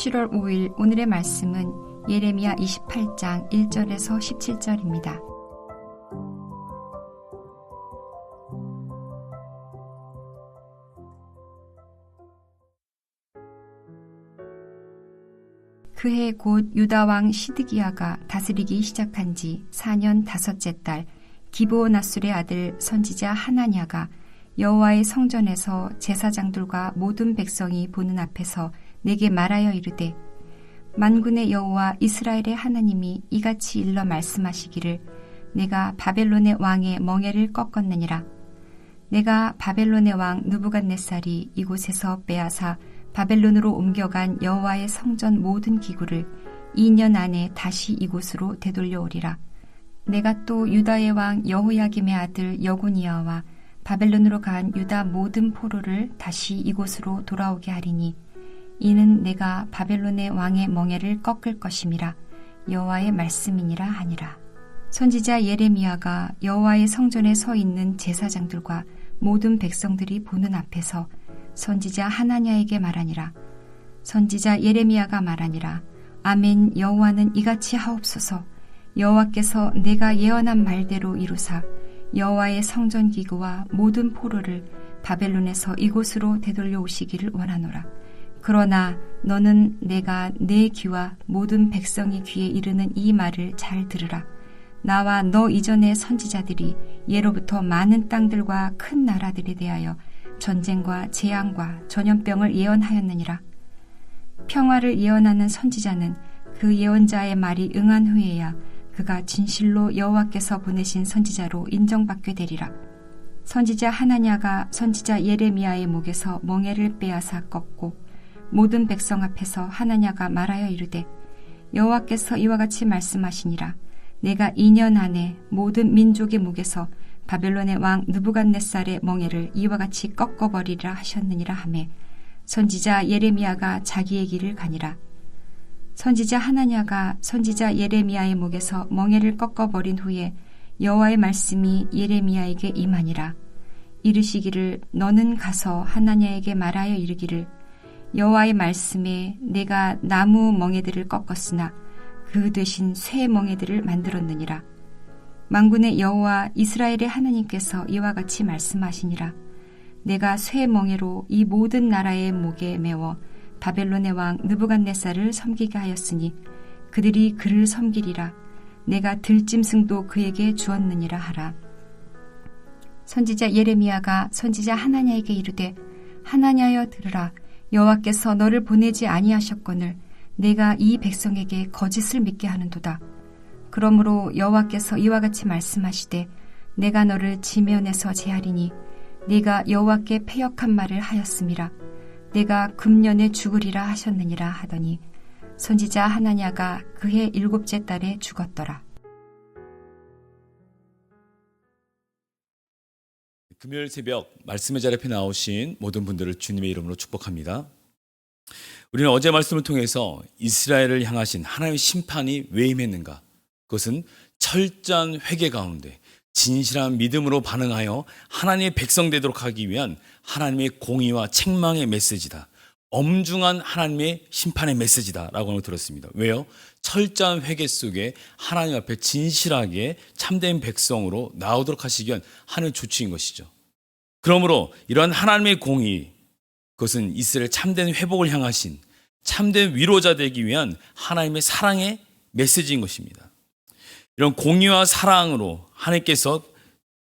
7월 5일 오늘의 말씀은 예레미야 28장 1절에서 17절입니다. 그해 곧 유다 왕 시드기야가 다스리기 시작한 지 4년 다섯째 달 기브온 앗술의 아들 선지자 하나냐가 여호와의 성전에서 제사장들과 모든 백성이 보는 앞에서 내게 말하여 이르되, 만군의 여호와 이스라엘의 하나님이 이같이 일러 말씀하시기를, 내가 바벨론의 왕의 멍에를 꺾었느니라. 내가 바벨론의 왕 느부갓네살이 이곳에서 빼앗아 바벨론으로 옮겨간 여호와의 성전 모든 기구를 2년 안에 다시 이곳으로 되돌려오리라. 내가 또 유다의 왕 여호야김의 아들 여고니아와 바벨론으로 간 유다 모든 포로를 다시 이곳으로 돌아오게 하리니, 이는 내가 바벨론의 왕의 멍에를 꺾을 것임이라. 여호와의 말씀이니라 하니라. 선지자 예레미야가 여호와의 성전에 서 있는 제사장들과 모든 백성들이 보는 앞에서 선지자 하나냐에게 말하니라. 선지자 예레미야가 말하니라. 아멘. 여호와는 이같이 하옵소서. 여호와께서 내가 예언한 말대로 이루사 여호와의 성전 기구와 모든 포로를 바벨론에서 이곳으로 되돌려 오시기를 원하노라. 그러나 너는 내가 내 귀와 모든 백성의 귀에 이르는 이 말을 잘 들으라. 나와 너 이전의 선지자들이 예로부터 많은 땅들과 큰 나라들에 대하여 전쟁과 재앙과 전염병을 예언하였느니라. 평화를 예언하는 선지자는 그 예언자의 말이 응한 후에야 그가 진실로 여호와께서 보내신 선지자로 인정받게 되리라. 선지자 하나냐가 선지자 예레미야의 목에서 멍에를 빼앗아 꺾고 모든 백성 앞에서 하나냐가 말하여 이르되, 여호와께서 이와 같이 말씀하시니라. 내가 2년 안에 모든 민족의 목에서 바벨론의 왕 느부갓네살의 멍에를 이와 같이 꺾어버리리라 하셨느니라 하매, 선지자 예레미야가 자기의 길을 가니라. 선지자 하나냐가 선지자 예레미야의 목에서 멍에를 꺾어버린 후에 여호와의 말씀이 예레미야에게 임하니라. 이르시기를, 너는 가서 하나냐에게 말하여 이르기를, 여호와의 말씀에 내가 나무 멍에들을 꺾었으나 그 대신 쇠 멍에들을 만들었느니라. 만군의 여호와 이스라엘의 하나님께서 이와 같이 말씀하시니라. 내가 쇠 멍에로 이 모든 나라의 목에 메워 바벨론의 왕 느부갓네살을 섬기게 하였으니 그들이 그를 섬기리라. 내가 들짐승도 그에게 주었느니라 하라. 선지자 예레미야가 선지자 하나냐에게 이르되, 하나냐여 들으라. 여호와께서 너를 보내지 아니하셨거늘 내가 이 백성에게 거짓을 믿게 하는도다. 그러므로 여호와께서 이와 같이 말씀하시되, 내가 너를 지면에서 제하리니 네가 여호와께 패역한 말을 하였음이라. 내가 금년에 죽으리라 하셨느니라 하더니 선지자 하나냐가 그해 7째 달에 죽었더라. 금요일 새벽 말씀의 자리 앞에 나오신 모든 분들을 주님의 이름으로 축복합니다. 우리는 어제 말씀을 통해서 이스라엘을 향하신 하나님의 심판이 왜 임했는가? 그것은 철저한 회개 가운데 진실한 믿음으로 반응하여 하나님의 백성 되도록 하기 위한 하나님의 공의와 책망의 메시지다. 엄중한 하나님의 심판의 메시지다라고 하는 걸 들었습니다. 왜요? 철저한 회개 속에 하나님 앞에 진실하게 참된 백성으로 나오도록 하시기 위한 하나님의 조치인 것이죠. 그러므로 이러한 하나님의 공의, 그것은 이스라엘 참된 회복을 향하신 참된 위로자 되기 위한 하나님의 사랑의 메시지인 것입니다. 이런 공의와 사랑으로 하나님께서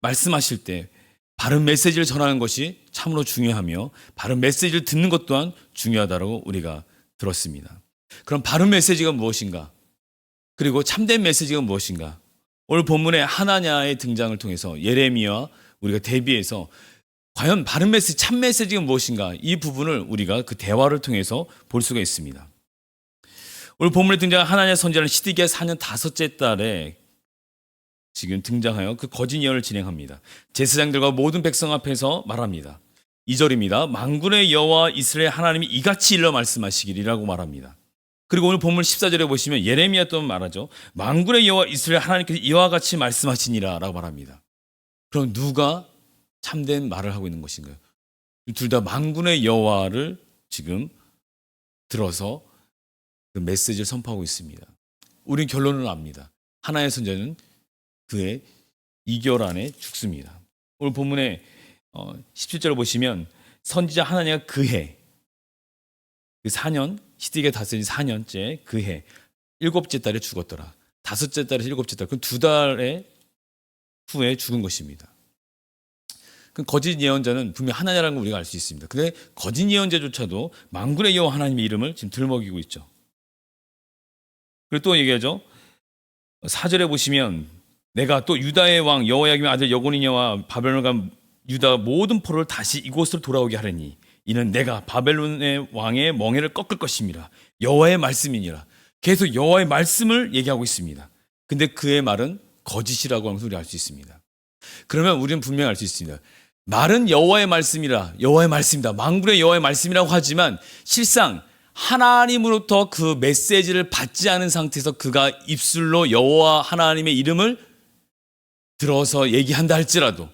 말씀하실 때 바른 메시지를 전하는 것이 참으로 중요하며 바른 메시지를 듣는 것 또한 중요하다고 우리가 들었습니다. 그럼 바른 메시지가 무엇인가? 그리고 참된 메시지가 무엇인가? 오늘 본문의 하나냐의 등장을 통해서 예레미야와 우리가 대비해서 과연 바른 메시지, 참 메시지가 무엇인가? 이 부분을 우리가 그 대화를 통해서 볼 수가 있습니다. 오늘 본문에 등장한 하나냐 선지자는 시드기야 4년 다섯째 달에 지금 등장하여 그 거짓 예언을 진행합니다. 제사장들과 모든 백성 앞에서 말합니다. 2절입니다. 만군의 여호와 이스라엘 하나님이 이같이 일러 말씀하시기리라고 말합니다. 그리고 오늘 본문 14절에 보시면 예레미야 또 말하죠. 만군의 여호와 이스라엘 하나님께서 이와 같이 말씀하시니라 라고 말합니다. 그럼 누가 참된 말을 하고 있는 것인가요? 둘 다 만군의 여호와를 지금 들어서 그 메시지를 선포하고 있습니다. 우린 결론을 압니다. 하나의 선지자는 그의 2개월 안에 죽습니다. 오늘 본문에 17절을 보시면 선지자 하나니가 그해 그 4년 시드기야 다스린 4년째 그 해 7째 달에 죽었더라. 5째 달에서 7째 달, 그럼 2달 후에 죽은 것입니다. 그 거짓 예언자는 분명 하나님이라는 걸 우리가 알 수 있습니다. 근데 거짓 예언자조차도 만군의 여호와 하나님의 이름을 지금 들먹이고 있죠. 그리고 또 얘기하죠. 4절에 보시면 내가 또 유다의 왕 여호야김의 아들 여고니냐와 바벨론을 간 유다 모든 포로를 다시 이곳으로 돌아오게 하려니 이는 내가 바벨론의 왕의 멍에를 꺾을 것임이라. 여호와의 말씀이니라. 계속 여호와의 말씀을 얘기하고 있습니다. 근데 그의 말은 거짓이라고 하는 것을 우리가 알 수 있습니다. 그러면 우리는 분명히 알 수 있습니다. 말은 여호와의 말씀이라, 여호와의 말씀이다, 만군의 여호와의 말씀이라고 하지만 실상 하나님으로부터 그 메시지를 받지 않은 상태에서 그가 입술로 여호와 하나님의 이름을 들어서 얘기한다 할지라도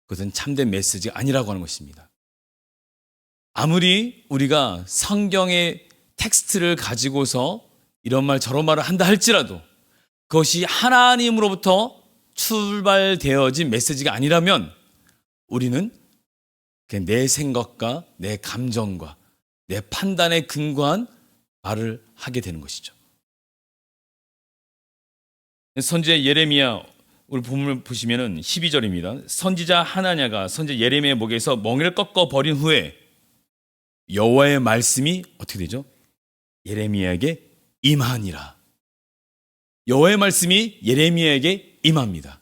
그것은 참된 메시지가 아니라고 하는 것입니다. 아무리 우리가 성경의 텍스트를 가지고서 이런 말 저런 말을 한다 할지라도 그것이 하나님으로부터 출발되어진 메시지가 아니라면 우리는 그냥 내 생각과 내 감정과 내 판단에 근거한 말을 하게 되는 것이죠. 선지자 예레미야 우리 본문을 보시면은 12절입니다. 선지자 하나냐가 선지자 예레미야의 목에서 멍에를 꺾어 버린 후에 여호와의 말씀이 어떻게 되죠? 예레미야에게 임하니라. 여호와의 말씀이 예레미야에게 임합니다.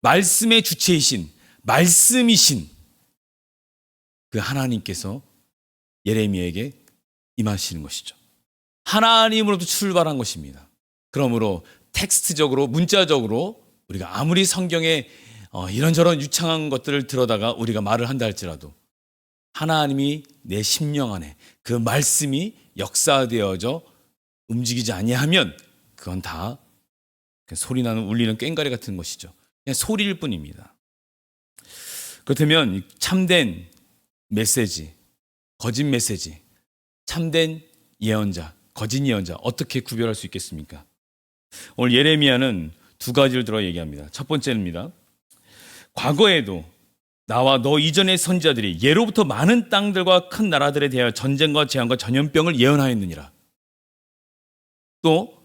말씀의 주체이신 말씀이신 그 하나님께서 예레미야에게 임하시는 것이죠. 하나님으로부터 출발한 것입니다. 그러므로 텍스트적으로 문자적으로 우리가 아무리 성경에 이런저런 유창한 것들을 들어다가 우리가 말을 한다 할지라도 하나님이 내 심령 안에 그 말씀이 역사되어져 움직이지 아니하면 그건 다 소리나는 울리는 꽹과리 같은 것이죠. 그냥 소리일 뿐입니다. 그렇다면 참된 메시지, 거짓 메시지, 참된 예언자, 거짓 예언자 어떻게 구별할 수 있겠습니까? 오늘 예레미야는 두 가지를 들어 얘기합니다. 첫 번째입니다. 과거에도 나와 너 이전의 선지자들이 예로부터 많은 땅들과 큰 나라들에 대하여 전쟁과 재앙과 전염병을 예언하였느니라. 또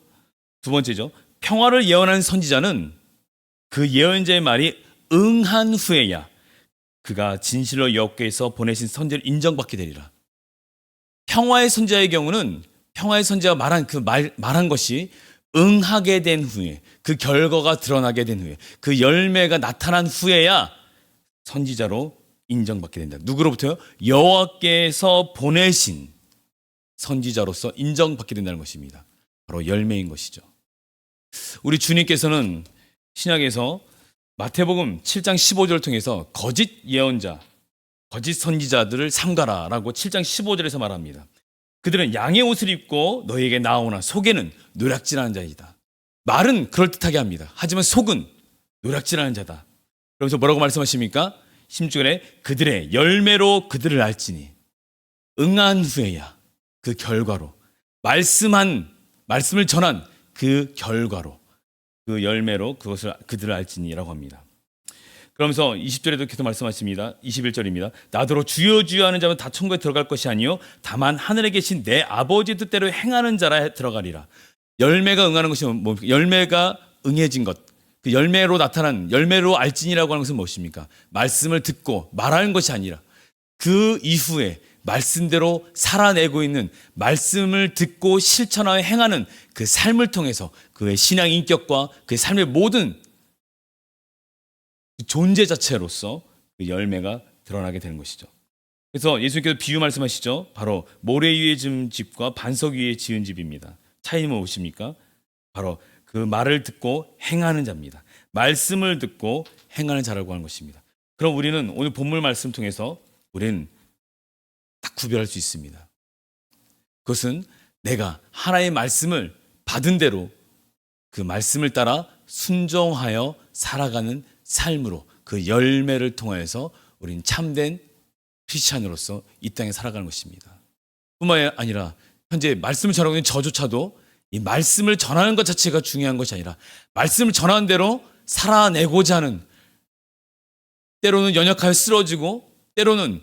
두 번째죠. 평화를 예언하는 선지자는 그 예언자의 말이 응한 후에야 그가 진실로 여호와께서 보내신 선지를 인정받게 되리라. 평화의 선지자의 경우는 평화의 선지자가 말한 것이 응하게 된 후에 그 결과가 드러나게 된 후에 그 열매가 나타난 후에야 선지자로 인정받게 된다. 누구로부터요? 여호와께서 보내신 선지자로서 인정받게 된다는 것입니다. 바로 열매인 것이죠. 우리 주님께서는 신약에서 마태복음 7장 15절을 통해서 거짓 예언자, 거짓 선지자들을 삼가라라고 7장 15절에서 말합니다. 그들은 양의 옷을 입고 너희에게 나오나 속에는 노략질하는 자이다. 말은 그럴듯하게 합니다. 하지만 속은 노략질하는 자다. 그러면서 뭐라고 말씀하십니까? 16절에 그들의 열매로 그들을 알지니 응한 후에야 그 결과로 말씀을 전한 그 결과로 그 열매로 그들을 알지니라고 합니다. 그러면서 20절에도 계속 말씀하십니다. 21절입니다. 나더러 주여 주여 하는 자는 다 천국에 들어갈 것이 아니요 다만 하늘에 계신 내 아버지 뜻대로 행하는 자라 들어가리라. 열매가 응하는 것이 뭡니까? 열매가 응해진 것, 그 열매로 나타난 열매로 알진이라고 하는 것은 무엇입니까? 말씀을 듣고 말하는 것이 아니라 그 이후에 말씀대로 살아내고 있는 말씀을 듣고 실천하여 행하는 그 삶을 통해서 그의 신앙 인격과 그의 삶의 모든 존재 자체로서 그 열매가 드러나게 되는 것이죠. 그래서 예수님께서 비유 말씀하시죠. 바로 모래 위에 지은 집과 반석 위에 지은 집입니다. 차이는 무엇입니까? 바로 그 말을 듣고 행하는 자입니다. 말씀을 듣고 행하는 자라고 하는 것입니다. 그럼 우리는 오늘 본문 말씀 통해서 우리는 딱 구별할 수 있습니다. 그것은 내가 하나님의 말씀을 받은 대로 그 말씀을 따라 순종하여 살아가는 삶으로 그 열매를 통하여서 우리는 참된 크리스찬으로서 이 땅에 살아가는 것입니다. 뿐만 아니라 현재 말씀을 전하고 있는 저조차도 이 말씀을 전하는 것 자체가 중요한 것이 아니라 말씀을 전하는 대로 살아내고자 하는, 때로는 연약하여 쓰러지고 때로는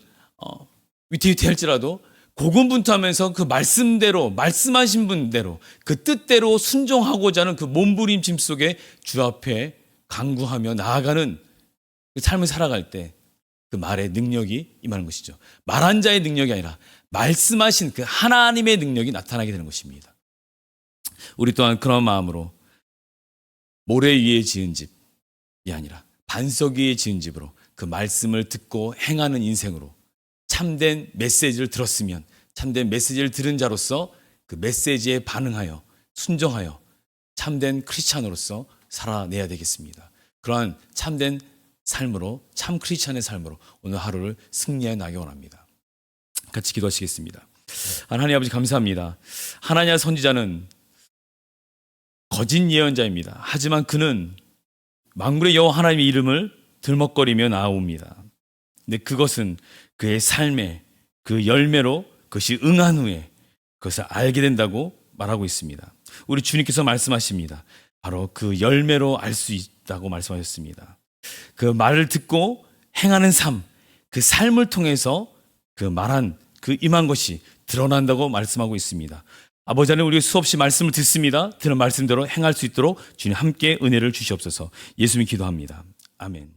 위태위태할지라도 고군분투하면서 그 말씀대로, 말씀하신 분대로, 그 뜻대로 순종하고자 하는 그 몸부림침 속에 주 앞에 간구하며 나아가는 그 삶을 살아갈 때 그 말의 능력이 임하는 것이죠. 말한 자의 능력이 아니라 말씀하신 그 하나님의 능력이 나타나게 되는 것입니다. 우리 또한 그런 마음으로 모래 위에 지은 집이 아니라 반석 위에 지은 집으로 그 말씀을 듣고 행하는 인생으로 참된 메시지를 들었으면, 참된 메시지를 들은 자로서 그 메시지에 반응하여 순종하여 참된 크리스찬으로서 살아내야 되겠습니다. 그러한 참된 삶으로, 참 크리스찬의 삶으로 오늘 하루를 승리해 나가기 원합니다. 같이 기도하시겠습니다. 하나님 아버지 감사합니다. 하나냐 선지자는 거짓 예언자입니다. 하지만 그는 만군의 여호와 하나님의 이름을 들먹거리며 나아옵니다. 근데 그것은 그의 삶의 그 열매로 그것이 응한 후에 그것을 알게 된다고 말하고 있습니다. 우리 주님께서 말씀하십니다. 바로 그 열매로 알 수 있다고 말씀하셨습니다. 그 말을 듣고 행하는 삶, 그 삶을 통해서 그 말한 그 임한 것이 드러난다고 말씀하고 있습니다. 아버지 하나님, 우리가 수없이 말씀을 듣습니다. 들은 말씀대로 행할 수 있도록 주님 함께 은혜를 주시옵소서. 예수님 기도합니다. 아멘.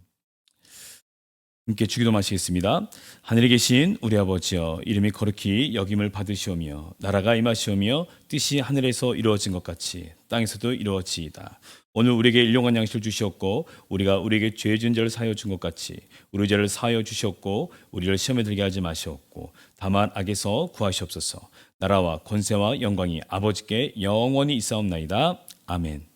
함께 주기도 마치겠습니다. 하늘에 계신 우리 아버지여, 이름이 거룩히 여김을 받으시오며 나라가 임하시오며 뜻이 하늘에서 이루어진 것 같이 땅에서도 이루어지이다. 오늘 우리에게 일용할 양식을 주시옵고 우리가 우리에게 죄 지은 자를 사하여 준 것 같이 우리 죄를 사하여 주시옵고 우리를 시험에 들게 하지 마시옵고 다만 악에서 구하시옵소서. 나라와 권세와 영광이 아버지께 영원히 있사옵나이다. 아멘.